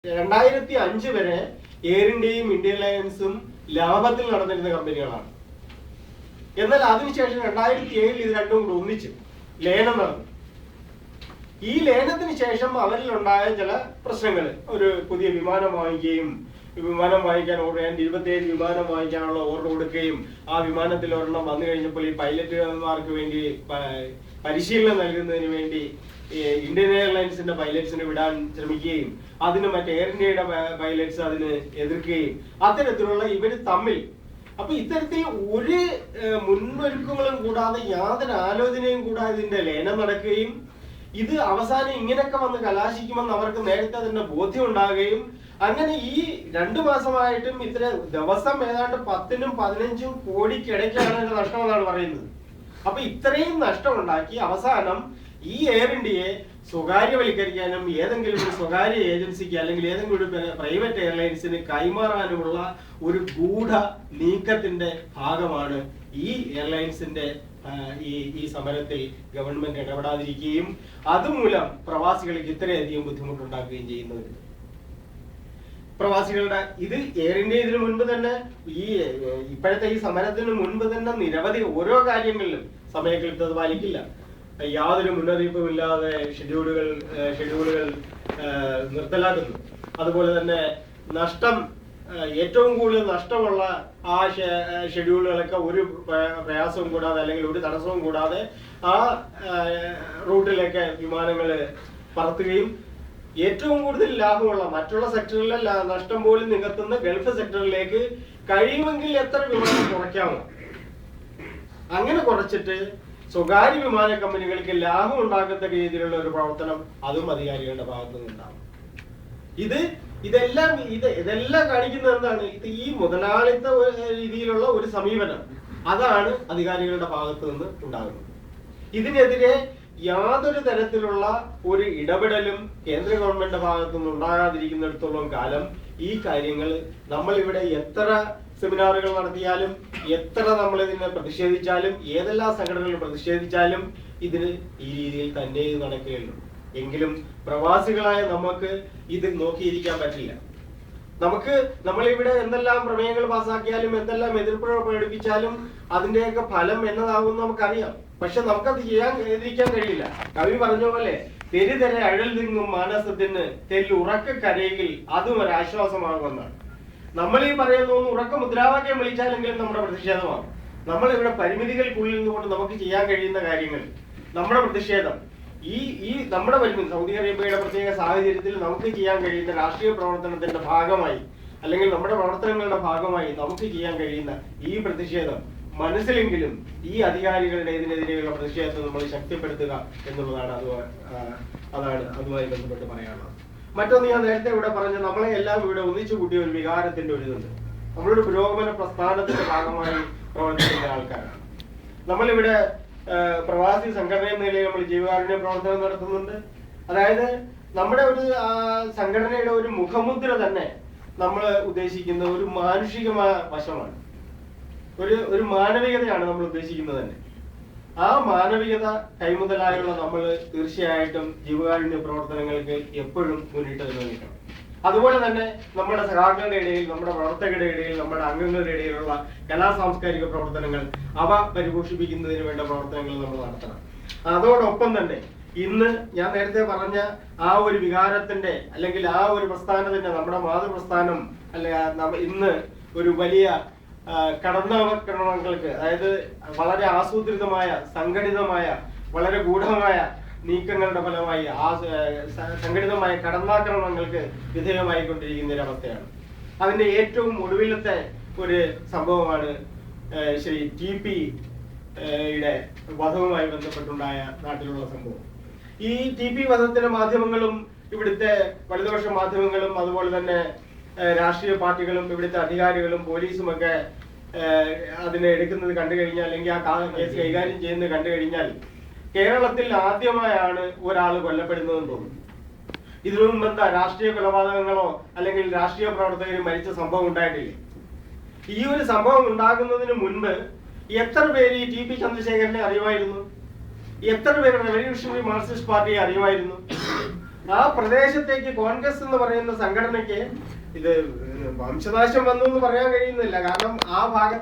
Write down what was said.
2005 വരെ എയർ ഇന്ത്യയും ഇന്ത്യൻ എയർലൈൻസും ലാഭത്തിൽ നടന്നിരുന്ന കമ്പനികളാണ്. എന്നാൽ അതിനുശേഷം 2007 ഇത് രണ്ടും കൂടി ഒന്നിച്ച് ലയനം നടന്നു. ഈ ലയനത്തിന് ശേഷം അവരിലുണ്ടായ ചില പ്രശ്നങ്ങൾ, ഒരു പുതിയ വിമാനം വാങ്ങിക്കുകയും വിമാനം വാങ്ങിക്കാൻ ഓർഡർ 27 വിമാനം വാങ്ങിക്കാനുള്ള ഓർഡർ കൊടുക്കുകയും ആ വിമാനത്തിൽ ഒരെണ്ണം വന്നു കഴിഞ്ഞപ്പോൾ ഈ പൈലറ്റുമാർക്ക് വേണ്ടി പരിശീലനം നൽകുന്നതിന് വേണ്ടി ഇന്ത്യൻ എയർലൈൻസിന്റെ പൈലറ്റ്സിനെ വിടാൻ ശ്രമിക്കുകയും അതിന് മറ്റേ എയർ ഇന്ത്യയുടെ പൈലറ്റ്സ് അതിന് എതിർക്കുകയും അത്തരത്തിലുള്ള ഇവര് തമ്മിൽ, അപ്പൊ ഇത്തരത്തിൽ ഒരു മുന്നൊരുക്കങ്ങളും കൂടാതെ യാതൊരു ആലോചനയും കൂടാതെ ഇതിന്റെ ലയനം നടക്കുകയും ഇത് അവസാനം ഇങ്ങനെയൊക്കെ വന്ന് കലാശിക്കുമെന്ന് അവർക്ക് നേരത്തെ തന്നെ ബോധ്യം ഉണ്ടാകുകയും അങ്ങനെ ഈ 2 മാസമായിട്ടും ഇത്ര ദിവസം ഏതാണ്ട് 10-നും 15-ഉം കോടിക്കിടയ്ക്കാണ് അതിന്റെ നഷ്ടം എന്നാണ് പറയുന്നത്. അപ്പൊ ഇത്രയും നഷ്ടം ഉണ്ടാക്കി അവസാനം ഈ എയർ ഇന്ത്യയെ സ്വകാര്യവൽക്കരിക്കാനും ഏതെങ്കിലും ഒരു സ്വകാര്യ ഏജൻസിക്ക് അല്ലെങ്കിൽ ഏതെങ്കിലും ഒരു പ്രൈവറ്റ് എയർലൈൻസിന് കൈമാറാനുമുള്ള ഒരു ഗൂഢ നീക്കത്തിന്റെ ഭാഗമാണ് ഈ എയർലൈൻസിന്റെ ഈ സമരത്തിൽ ഗവൺമെന്റ് ഇടപെടാതിരിക്കുകയും അതുമൂലം പ്രവാസികൾക്ക് ഇത്രയധികം ബുദ്ധിമുട്ടുണ്ടാക്കുകയും ചെയ്യുന്നത്. പ്രവാസികളുടെ ഇത് എയർ ഇന്ത്യ ഇതിനു മുൻപ് തന്നെ ഇപ്പോഴത്തെ ഈ സമരത്തിന് മുൻപ് തന്നെ നിരവധി ഓരോ കാര്യങ്ങളിലും സമയക്ലിപ്തത പാലിക്കില്ല, യാതൊരു മുന്നറിയിപ്പും ഇല്ലാതെ ഷെഡ്യൂളുകൾ നിർത്തലാക്കുന്നു. അതുപോലെ തന്നെ നഷ്ടം, ഏറ്റവും കൂടുതൽ നഷ്ടമുള്ള ആ ഷെഡ്യൂളുകളൊക്കെ ഒരു പ്രയാസവും കൂടാതെ അല്ലെങ്കിൽ ഒരു തടസ്സവും കൂടാതെ ആ റൂട്ടിലൊക്കെ വിമാനങ്ങൾ പറത്തുകയും ഏറ്റവും കൂടുതൽ ലാഭമുള്ള മറ്റുള്ള സെക്ടറിലെ നഷ്ടം പോലും നികത്തുന്ന ഗൾഫ് സെക്ടറിലേക്ക് കഴിയുമെങ്കിൽ എത്ര വിമാനം കുറയ്ക്കാമോ അങ്ങനെ കുറച്ചിട്ട് സ്വകാര്യ വിമാന കമ്പനികൾക്ക് ലാഭം ഉണ്ടാക്കുന്ന രീതിയിലുള്ള ഒരു പ്രവർത്തനം അതും അധികാരികളുടെ ഭാഗത്തു നിന്നുണ്ടാവും. ഇതെല്ലാം കാണിക്കുന്നത് എന്താണ്? ഇത് ഈ മുതലാളിത്ത രീതിയിലുള്ള ഒരു സമീപനം അതാണ് അധികാരികളുടെ ഭാഗത്തു നിന്ന് ഉണ്ടാകുന്നത്. ഇതിനെതിരെ യാതൊരു തരത്തിലുള്ള ഒരു ഇടപെടലും കേന്ദ്ര ഗവൺമെന്റിന്റെ ഭാഗത്തു നിന്ന് ഉണ്ടാകാതിരിക്കുന്നിടത്തോളം കാലം ഈ കാര്യങ്ങൾ നമ്മളിവിടെ എത്ര സെമിനാറുകൾ നടത്തിയാലും എത്ര നമ്മൾ ഇതിനെ പ്രതിഷേധിച്ചാലും ഏതെല്ലാം സംഘടനകൾ പ്രതിഷേധിച്ചാലും ഇതിന് ഈ രീതിയിൽ തന്നെ നടക്കുകയുള്ളൂ. എങ്കിലും പ്രവാസികളായ നമുക്ക് ഇത് നോക്കിയിരിക്കാൻ പറ്റില്ല. നമ്മളിവിടെ എന്തെല്ലാം പ്രമേയങ്ങൾ പാസ്സാക്കിയാലും എന്തെല്ലാം എതിർപ്പ് പ്രകടിപ്പിച്ചാലും അതിന്റെയൊക്കെ ഫലം എന്നതാകും നമുക്കറിയാം. പക്ഷെ നമുക്കത് ചെയ്യാതിരിക്കാൻ കഴിയില്ല. കവി പറഞ്ഞ പോലെ തെരുതെരെ അഴൽ തിങ്ങും മാനസത്തിന് തെല്ലുറക്ക കരയിൽ അതും ഒരു ആശ്വാസമാകുമെന്നാണ്. നമ്മൾ ഈ പറയുന്ന ഉറക്ക മുദ്രാവാക്യം വിളിച്ചാലെങ്കിലും നമ്മുടെ പ്രതിഷേധമാകും. നമ്മളിവിടെ പരിമിതികൾക്കുള്ളിൽ നിന്നുകൊണ്ട് നമുക്ക് ചെയ്യാൻ കഴിയുന്ന കാര്യങ്ങൾ നമ്മുടെ പ്രതിഷേധം ഈ നമ്മുടെ പരിമിതി, സൗദി അറേബ്യയുടെ പ്രത്യേക സാഹചര്യത്തിൽ നമുക്ക് ചെയ്യാൻ കഴിയുന്ന രാഷ്ട്രീയ പ്രവർത്തനത്തിന്റെ ഭാഗമായി അല്ലെങ്കിൽ നമ്മുടെ പ്രവർത്തനങ്ങളുടെ ഭാഗമായി നമുക്ക് ചെയ്യാൻ കഴിയുന്ന ഈ പ്രതിഷേധം മനസ്സിലെങ്കിലും ഈ അധികാരികളുടെ ഇതിനെതിരെയുള്ള പ്രതിഷേധത്തെ നമ്മൾ ശക്തിപ്പെടുത്തുക എന്നുള്ളതാണ് അതുമായി ബന്ധപ്പെട്ട് പറയാനുള്ളത്. മറ്റൊന്ന്, ഞാൻ നേരത്തെ ഇവിടെ പറഞ്ഞ നമ്മളെ എല്ലാം ഇവിടെ ഒന്നിച്ചു കൂട്ടിയ ഒരു വികാരത്തിന്റെ ഒരു ഇതുണ്ട്. നമ്മളൊരു പുരോഗമന പ്രസ്ഥാനത്തിന്റെ ഭാഗമായി പ്രവർത്തിക്കുന്ന ആൾക്കാരാണ്. നമ്മളിവിടെ പ്രവാസി സംഘടന എന്ന നിലയിൽ നമ്മൾ ജീവകാരുണ്യ പ്രവർത്തനം നടത്തുന്നുണ്ട്. അതായത് നമ്മുടെ ഒരു സംഘടനയുടെ ഒരു മുഖമുദ്ര തന്നെ നമ്മൾ ഉദ്ദേശിക്കുന്ന ഒരു മാനുഷികമായ വശമാണ്, ഒരു മാനവികതയാണ് നമ്മൾ ഉദ്ദേശിക്കുന്നത് തന്നെ. ആ മാനവികത കൈമുതലായുള്ള നമ്മൾ തീർച്ചയായിട്ടും ജീവകാരുണ്യ പ്രവർത്തനങ്ങൾക്ക് എപ്പോഴും മുന്നിട്ട് നിൽക്കണം. അതുപോലെ തന്നെ നമ്മുടെ സഖാക്കളുടെ ഇടയിൽ, നമ്മുടെ പ്രവർത്തകരുടെ ഇടയിൽ, നമ്മുടെ അംഗങ്ങളുടെ ഇടയിലുള്ള കലാ സാംസ്കാരിക പ്രവർത്തനങ്ങൾ അവ പരിപോഷിപ്പിക്കുന്നതിന് വേണ്ട പ്രവർത്തനങ്ങൾ നമ്മൾ നടത്തണം. അതോടൊപ്പം തന്നെ ഇന്ന് ഞാൻ നേരത്തെ പറഞ്ഞ ആ ഒരു വികാരത്തിന്റെ അല്ലെങ്കിൽ ആ ഒരു പ്രസ്ഥാനത്തിന്റെ, നമ്മുടെ മാതൃപ്രസ്ഥാനം ഇന്ന് ഒരു വലിയ കടന്നാക്രമണങ്ങൾക്ക്, അതായത് വളരെ ആസൂത്രിതമായ സംഘടിതമായ വളരെ ഗൂഢമായ നീക്കങ്ങളുടെ ഫലമായി സംഘടിതമായ കടന്നാക്രമണങ്ങൾക്ക് വിധേയമായിക്കൊണ്ടിരിക്കുന്ന ഒരവസ്ഥയാണ്. അതിന്റെ ഏറ്റവും ഒടുവിലത്തെ ഒരു സംഭവമാണ് ശ്രീ TP-യുടെ വധവുമായി ബന്ധപ്പെട്ടുണ്ടായ നാട്ടിലുള്ള സംഭവം. ഈ TP വധത്തിന്റെ മാധ്യമങ്ങളും ഇവിടുത്തെ വലതുപക്ഷ മാധ്യമങ്ങളും അതുപോലെ തന്നെ രാഷ്ട്രീയ പാർട്ടികളും ഇവിടുത്തെ അധികാരികളും പോലീസും ഒക്കെ അതിനെ എടുക്കുന്നത് കണ്ടു കഴിഞ്ഞാൽ അല്ലെങ്കിൽ ആ കേസ് കൈകാര്യം ചെയ്യുന്നത് കണ്ടു കഴിഞ്ഞാൽ കേരളത്തിൽ ആദ്യമായാണ് ഒരാൾ കൊല്ലപ്പെടുന്നതെന്ന് തോന്നുന്നു. ഇതിനു മുമ്പ് എന്താ രാഷ്ട്രീയ കൊലപാതകങ്ങളോ അല്ലെങ്കിൽ രാഷ്ട്രീയ പ്രവർത്തകർ മരിച്ച സംഭവം ഉണ്ടായിട്ടില്ല. ഈ ഒരു സംഭവം ഉണ്ടാകുന്നതിന് മുൻപ് എത്ര പേര് ഈ TP ചന്ദ്രശേഖരനെ അറിയുമായിരുന്നു? എത്ര പേര് റവല്യൂഷണറി മാർക്സിസ്റ്റ് പാർട്ടിയെ അറിയുമായിരുന്നു? ആ പ്രദേശത്തേക്ക് കോൺഗ്രസ് എന്ന് പറയുന്ന സംഘടനയ്ക്ക് ഇത് വംശനാശം വന്നു എന്ന് പറയാൻ കഴിയുന്നില്ല. കാരണം ആ ഭാഗത്ത്